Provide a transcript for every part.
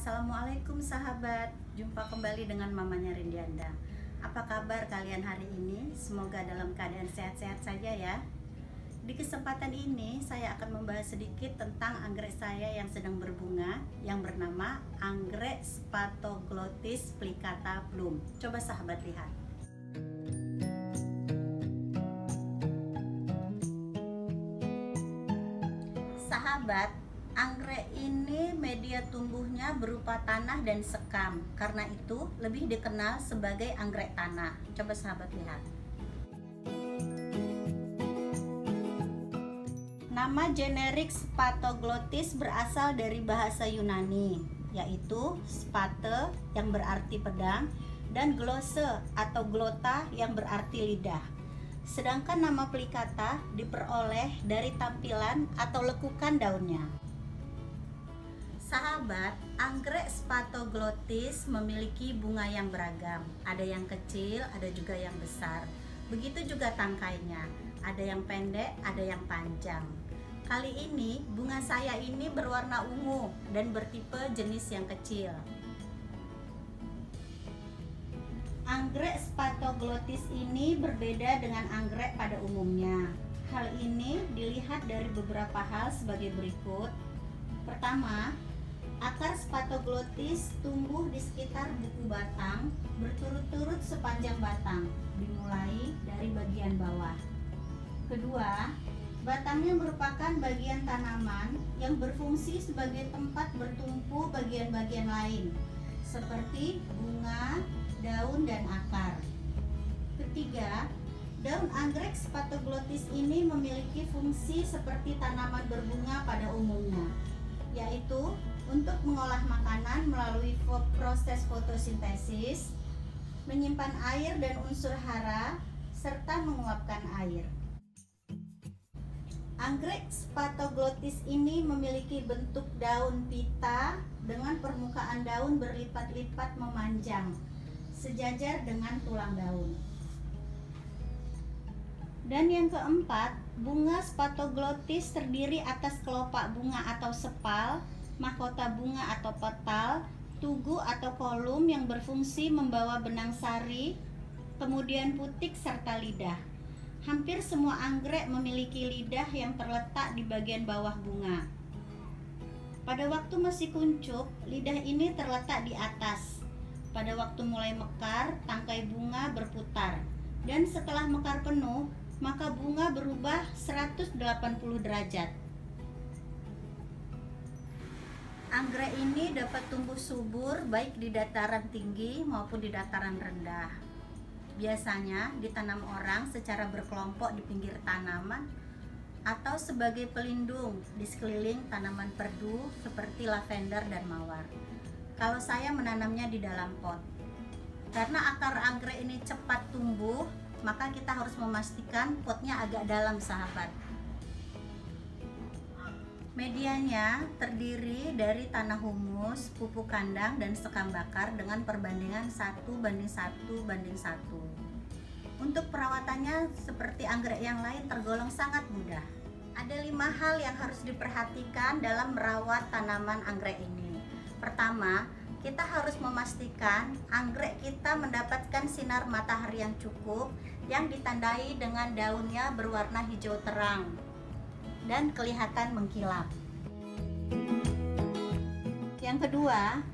Assalamualaikum sahabat, jumpa kembali dengan mamanya Rindianda. Apa kabar kalian hari ini? Semoga dalam keadaan sehat-sehat saja ya. Di kesempatan ini saya akan membahas sedikit tentang anggrek saya yang sedang berbunga, yang bernama anggrek Spathoglottis plicata Bloom. Coba sahabat lihat. Sahabat, anggrek ini media tumbuhnya berupa tanah dan sekam. Karena itu lebih dikenal sebagai anggrek tanah. Coba sahabat lihat. Nama generik Spathoglottis berasal dari bahasa Yunani, yaitu spathe yang berarti pedang dan glosse atau glota yang berarti lidah. Sedangkan nama plicata diperoleh dari tampilan atau lekukan daunnya. Sahabat, anggrek Spathoglottis memiliki bunga yang beragam. Ada yang kecil, ada juga yang besar. Begitu juga tangkainya. Ada yang pendek, ada yang panjang. Kali ini bunga saya ini berwarna ungu dan bertipe jenis yang kecil. Anggrek Spathoglottis ini berbeda dengan anggrek pada umumnya. Hal ini dilihat dari beberapa hal sebagai berikut. Pertama, akar Spathoglottis tumbuh di sekitar buku batang berturut-turut sepanjang batang, dimulai dari bagian bawah. Kedua, batangnya merupakan bagian tanaman yang berfungsi sebagai tempat bertumpu bagian-bagian lain, seperti bunga, daun, dan akar. Ketiga, daun anggrek Spathoglottis ini memiliki fungsi seperti tanaman berbunga pada umumnya, yaitu untuk mengolah makanan melalui proses fotosintesis, menyimpan air dan unsur hara, serta menguapkan air. Anggrek Spathoglottis ini memiliki bentuk daun pita dengan permukaan daun berlipat-lipat memanjang, sejajar dengan tulang daun. Dan yang keempat, bunga Spathoglottis terdiri atas kelopak bunga atau sepal, mahkota bunga atau petal, tugu atau kolum yang berfungsi membawa benang sari, kemudian putik serta lidah. Hampir semua anggrek memiliki lidah yang terletak di bagian bawah bunga. Pada waktu masih kuncup, lidah ini terletak di atas. Pada waktu mulai mekar, tangkai bunga berputar. Dan setelah mekar penuh, maka bunga berubah 180 derajat. Anggrek ini dapat tumbuh subur baik di dataran tinggi maupun di dataran rendah. Biasanya ditanam orang secara berkelompok di pinggir tanaman atau sebagai pelindung di sekeliling tanaman perdu seperti lavender dan mawar. Kalau saya menanamnya di dalam pot. Karena akar anggrek ini cepat tumbuh, maka kita harus memastikan potnya agak dalam sahabat. Medianya terdiri dari tanah humus, pupuk kandang, dan sekam bakar dengan perbandingan 1:1:1. Untuk perawatannya seperti anggrek yang lain tergolong sangat mudah. Ada 5 hal yang harus diperhatikan dalam merawat tanaman anggrek ini. Pertama, kita harus memastikan anggrek kita mendapatkan sinar matahari yang cukup yang ditandai dengan daunnya berwarna hijau terang dan kelihatan mengkilap. Yang kedua,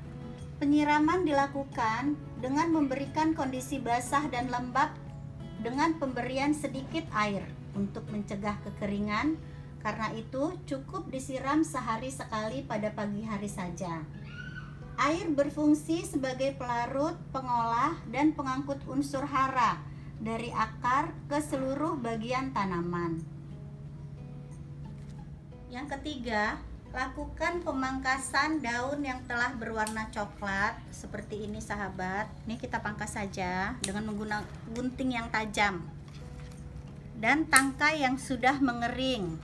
penyiraman dilakukan dengan memberikan kondisi basah dan lembab dengan pemberian sedikit air untuk mencegah kekeringan. Karena itu cukup disiram sehari sekali pada pagi hari saja. Air berfungsi sebagai pelarut, pengolah, dan pengangkut unsur hara dari akar ke seluruh bagian tanaman. Yang ketiga, lakukan pemangkasan daun yang telah berwarna coklat seperti ini sahabat. Ini kita pangkas saja dengan menggunakan gunting yang tajam dan tangkai yang sudah mengering.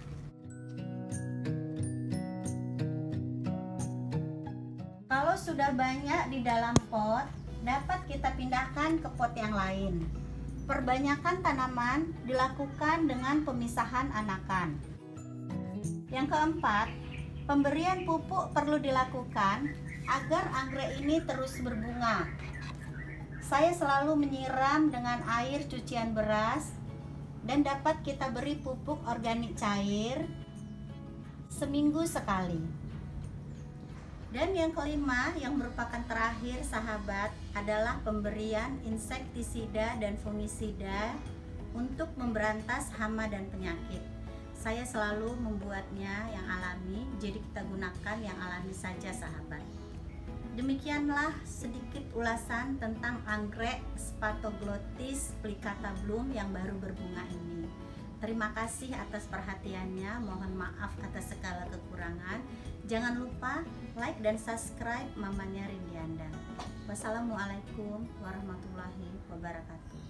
Kalau sudah banyak di dalam pot, dapat kita pindahkan ke pot yang lain. Perbanyakan tanaman dilakukan dengan pemisahan anakan. Yang keempat, pemberian pupuk perlu dilakukan Agar anggrek ini terus berbunga, saya selalu menyiram dengan air cucian beras dan dapat kita beri pupuk organik cair seminggu sekali. Dan yang kelima, yang merupakan terakhir sahabat, adalah pemberian insektisida dan fungisida untuk memberantas hama dan penyakit. Saya selalu membuatnya yang alami, jadi kita gunakan yang alami saja sahabat. Demikianlah sedikit ulasan tentang anggrek Spathoglottis plicata Bloom yang baru berbunga ini. Terima kasih atas perhatiannya, mohon maaf atas segala kekurangan. Jangan lupa like dan subscribe Mamanya Rindianda. Wassalamualaikum warahmatullahi wabarakatuh.